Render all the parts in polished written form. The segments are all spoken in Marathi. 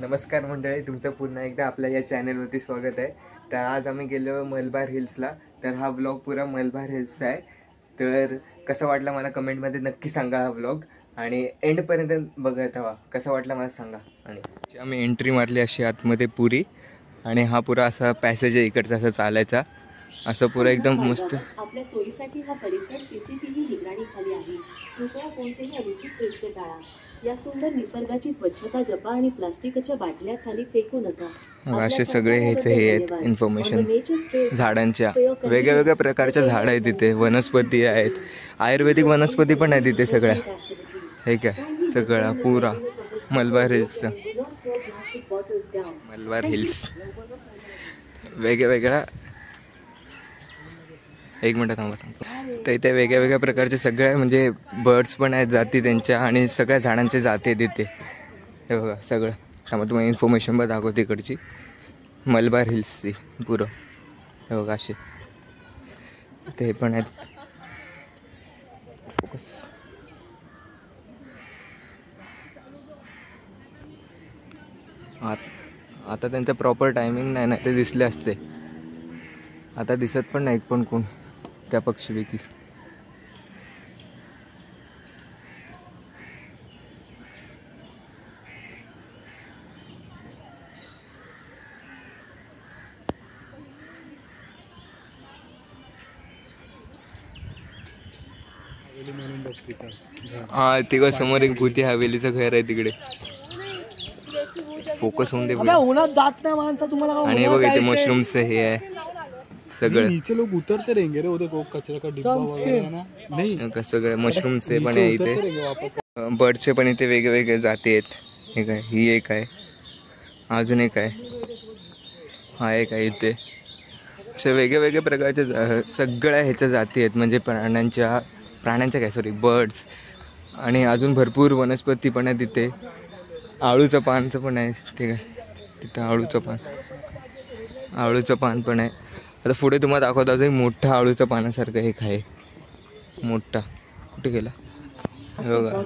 नमस्कार मंडळी, तुमचं पुन्हा एकदा आपल्या या चॅनलवरती स्वागत आहे. तर आज आम्ही गेलो मलबार हिल्सला. तर हा व्लॉग पुरा मलबार हिल्सचा आहे. तर कसा वाटला मला कमेंटमध्ये नक्की सांगा हा व्लॉग, आणि एंडपर्यंत बघत हवा. कसा वाटला मला सांगा. आणि आम्ही एंट्री मारली अशी आतमध्ये पुरी, आणि हा पुरा असा पॅसेज आहे इकडचा, असा चालायचा असं पुरा एकदम मस्त. आपल्या सोयीसाठी हा परिसर सीसीटीव्ही निगराणी खाली आहे. कृपया कोणतेही अनुचित कृत्य टाळा. या सुंदर निसर्गाची स्वच्छता जपा आणि प्लास्टिकच्या बाटल्या खाली फेकू नका. असे सगळे हे आहेत इन्फॉर्मेशन झाडांच्या. वेगळ्या वेगळ्या प्रकारच्या झाडं आहेत तिथे, वनस्पती आहेत, आयुर्वेदिक वनस्पती पण आहेत तिथे सगळ्या. हे काय सगळा पुरा मलबार हिल्सचा. मलबार हिल्स वेगळ्या वेगळ्या, एक मिनटं थांबा सांगतो. तर इथे वेगळ्या वेगळ्या प्रकारचे सगळ्या म्हणजे बर्ड्स पण आहेत, जाती त्यांच्या, आणि सगळ्या झाडांच्या जाती आहेत तिथे. हे बघा सगळं. त्यामुळे तुम्हाला इन्फॉर्मेशन पण दाखवते इकडची मलबार हिल्सची पुरं. हे बघा असे ते पण आहेत. फोकस. आता त्यांचं प्रॉपर टायमिंग नाही ना, ते दिसले असते. आता दिसत पण नाही पण कोण त्या पक्षीपैकी. हा तिकडे समोर एक भूती हवेलीचं घर आहे तिकडे. फोकस होऊन दे उन्हात जात नाही माणसा तुम्हाला. आणि बघ इथे मशरूम्स हे आहे सगळं. नीचे लोग उतरते रहेंगे रे, उधर कचरा का डिब्बा वगैरह है ना. नहीं सगळं मशरूमचे पण आहे इथे. बर्डचे पण इथे वेगवेगळे जाती आहेत. हे काय, ही एक आहे, अजून एक आहे, हा एक आहे. इथे अशा वेगळ्या वेगळ्या प्रकारच्या सगळ्या ह्याच्या जाती आहेत, म्हणजे प्राण्यांच्या काय सॉरी बर्ड्स. आणि अजून भरपूर वनस्पती पण आहे तिथे. आळूचं पानचं पण आहे ते काय तिथं, आळूचं पान पण आहे. आता पुढे तुम्हाला दाखवतो अजून मोठं आळूचं पानासारखं एक आहे मोठा. कुठे गेला बघा.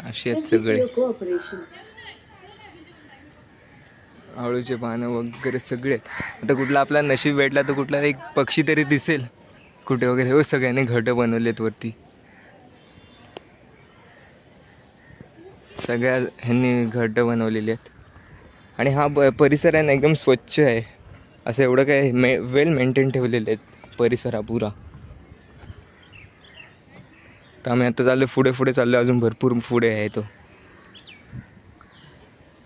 असे आहेत सगळे आळूचे पानं वगैरे सगळे. आता कुठला आपला नशीब भेटला तर कुठला एक पक्षी तरी दिसेल कुठे वगैरे. हो सगळ्यांनी घरं बनवलेत वरती, सगळ्या ह्यांनी घरं बनवलेली आहेत. आणि हा परिसर आहे ना एकदम स्वच्छ आहे असं. एवढं काय वेल मेंटेन ठेवलेले आहेत परिसर हा पुरा. तर आम्ही आता चाललो पुढे चाललो, अजून भरपूर पुढे आहे तो.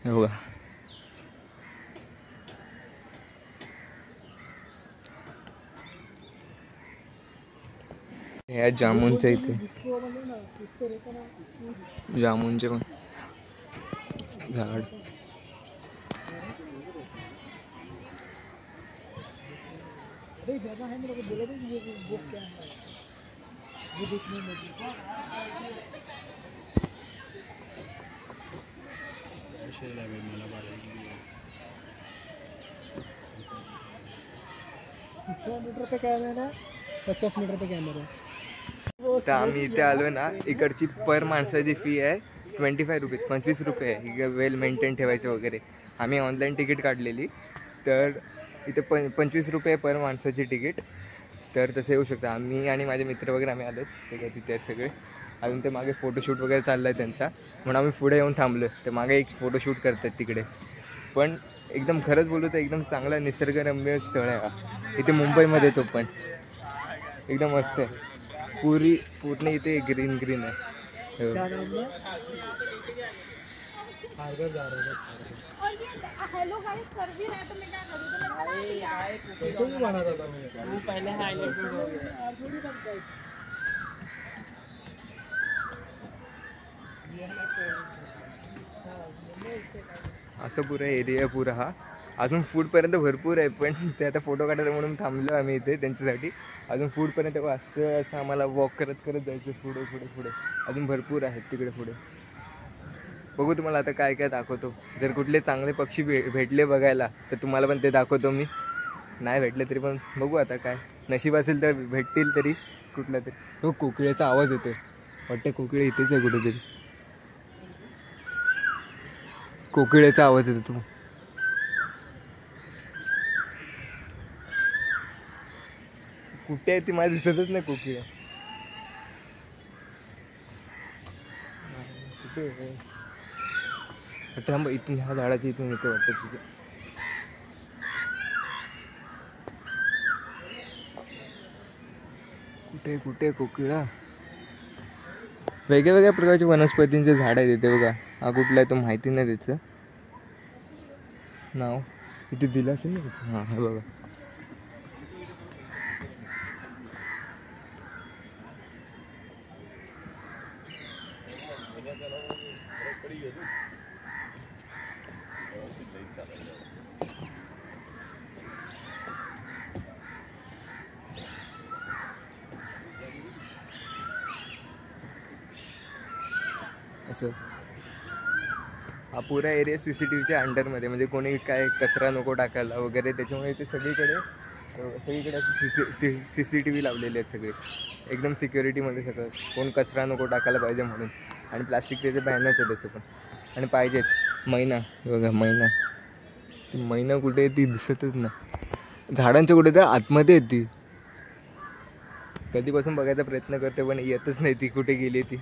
हे बघा हे जामुनचं इथे, जामुनचे पण झाड. मीटर पे कॅमेरा, 50 मीटर पे कॅमेरा. तर आम्ही इथे आलो ना, इकडची पर माणसाची फी आहे 25 रुपीज, 25 रुपये आहे वेल मेंटेन ठेवायचं वगैरे. आम्ही ऑनलाईन तिकीट काढलेली, तर इथे 25 रुपये पर माणसाची तिकीट. तर तसं येऊ शकतं. आम्ही आणि माझे मित्र वगैरे आम्ही आलो, ते काय तिथे आहेत सगळे. अजून ते मागे फोटोशूट वगैरे चाललं आहे त्यांचा, म्हणून आम्ही पुढे येऊन थांबलो. ते मागे एक फोटोशूट करतात तिकडे. पण एकदम खरंच बोलू तर एकदम चांगला निसर्गरम्य स्थळ आहे हा. इथे मुंबईमध्ये तो पण एकदम मस्त आहे. पूर्ण इथे ग्रीन ग्रीन आहे. असं पुरा एरिया पुरा हा. अजून फूडपर्यंत भरपूर आहे, पण ते आता फोटो काढायचं म्हणून थांबलो आम्ही इथे त्यांच्यासाठी. अजून फूडपर्यंत असं आम्हाला वॉक करत जायचं पुढे. अजून भरपूर आहेत तिकडे पुढे. बघू तुम्हाला आता काय काय दाखवतो. जर कुठले चांगले पक्षी भेटले बघायला तर तुम्हाला पण ते दाखवतो मी. नाही भेटले तरी पण बघू आता काय नशीब असेल तर भेटतील तरी कुठला तरी. तो कोकिळेचा आवाज येतोय, वाटतं कोकिळे इथेच आहे कुठेतरी. कोकिळेचा आवाज येतो तो. कुठे आहे ती, मला दिसतच नाही कोकिळ. कुठे आहे? थांब, इथून ह्या झाडाच्या इथून येते वाटतं तिथे. कुठे कुठे कोकिळा? वेगळ्या वेगळ्या प्रकारचे वनस्पतींचे झाड आहेत इथे बघा. हा कुठला आहे तो माहिती नाही त्याचं नाव. इथे दिलं असेल ना त्याचं. हां हे बघा. असं हा पुरा एरिया CCTVच्या अंडरमध्ये, म्हणजे कोणी काय कचरा नको टाकायला वगैरे, त्याच्यामुळे ते सगळीकडे अशी CCTV लावलेले आहेत सगळे, एकदम सिक्युरिटीमध्ये सगळं. कोण कचरा नको टाकायला पाहिजे म्हणून. आणि प्लास्टिक त्याचं बॅनच आहे तसं पण, आणि पाहिजेच. मैना बघा, मैना. ती मैना कुठे आहे ती दिसतच नाही. झाडांच्या कुठे तर आतमध्ये आहे ती. कधीपासून बघायचा प्रयत्न करते पण येतच नाही ती, कुठे गेली ती.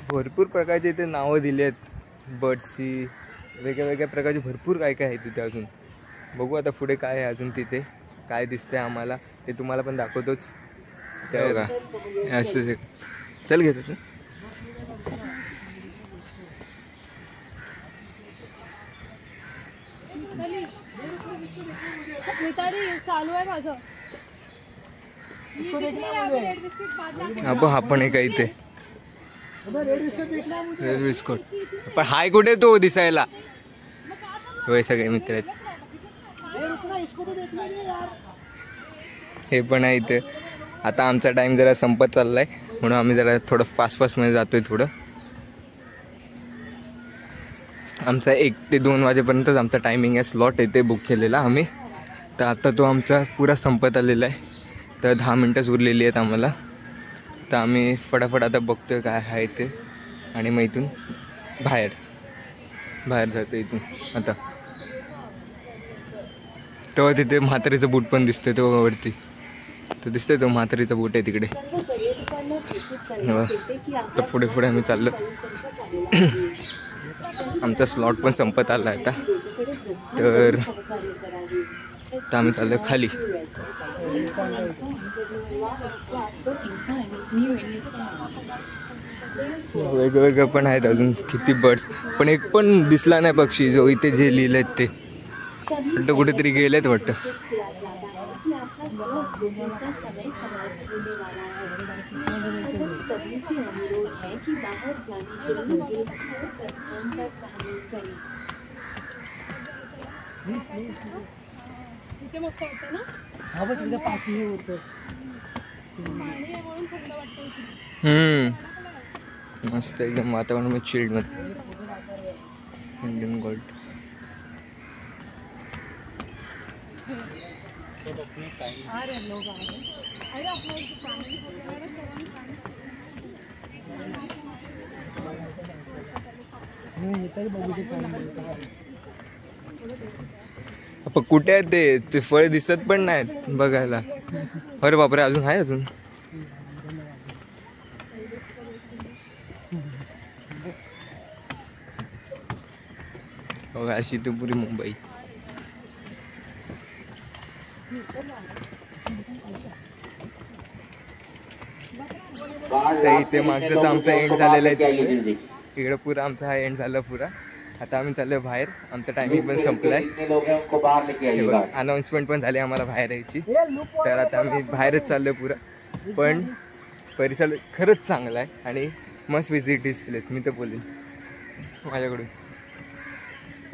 भरपूर प्रकारचे इथे नावं दिली आहेत बर्ड्सची, वेगळ्या वेगळ्या प्रकारचे भरपूर काय काय आहे तिथे अजून. बघू आता पुढे काय आहे अजून तिथे, काय दिसतंय आम्हाला ते तुम्हाला पण दाखवतोच. ते बघा असं. चल घेतो तू. चालू आहे माझं. आपण आहे का इथे रेड बिस्कुट. पण हाय कुठे तो दिसायला? होय सगळे मित्र आहेत. हे पण आहे इथे. आता आमचा टाइम जरा संपत चाललाय म्हणून आम्ही जरा थोडं फास्टमध्ये जातोय थोडं. आमचा 1 ते 2 वाजेपर्यंतच आमचा टायमिंग आहे, स्लॉट आहे ते बुक केलेला आम्ही. तर आता तो आमचा पुरा संपत आलेला आहे. तर 10 मिनटंच उरलेली आहेत आम्हाला. तर आम्ही फटाफट आता बघतोय काय आहे ते, आणि मग इथून बाहेर जातो इथून आता. तेव्हा तिथे म्हातारीचं बूट पण दिसतंय तेव्हा वरती. तो दिसतोय तो म्हातारीचा बूट आहे तिकडे. सर्व पर्यटकांना सूचित करण्यात येते की तर पुढे पुढे आम्ही चाललो. आमचा स्लॉट पण संपत आला आता. तर आम्ही चाललो खाली. वेगवेगळं पण आहेत अजून किती बर्ड्स, पण एक पण दिसला नाही पक्षी जो इथे जे लिहिलेत ते. वाटतं कुठेतरी गेलेत वाटतं. सभी से अनुरोध है कि बाहर जाने के लिए प्रस्थान पर सहयोग करें. इथे मस्त वाटतं ना. पाणी आहे म्हणून थंड वाटतं इथे. मस्त एकदम वातावरण में चिल्ड मध्ये. Indian gold. लोग आ रहे हैं. अरे अपना फैमिली आपण कुठे आहेत ते फळ दिसत पण नाहीत बघायला. अरे बापरे, अजून आहे अजून. बघा अशी ती पुरी मुंबई. तर इथे मागचं तर आमचा एंड झालेला आहे. इकडे पुरा आमचा हा एंड झाला पुरा. आता आम्ही चाललोय बाहेर. आमचा टायमिंग पण संपलाय. अनाऊन्समेंट पण झाली आम्हाला बाहेर यायची. तर आता आम्ही बाहेरच चाललोय पुरा. पण परिसर खरंच चांगला आहे आणि मस्ट विजिट दिस प्लेस. मी तर बोलेन माझ्याकडून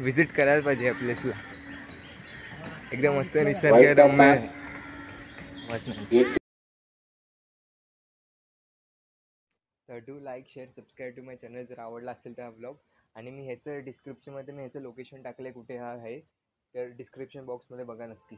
विजिट करायला पाहिजे या प्लेसला. एकदम मस्त निसर्गरम्य. तर do like share subscribe to my channel जर आवडला असेल तर हा ब्लॉग. आणि मी ह्याचं डिस्क्रिप्शनमध्ये मी ह्याचं लोकेशन टाकलं आहे कुठे हा आहे, तर डिस्क्रिप्शन बॉक्समध्ये बघा नक्की.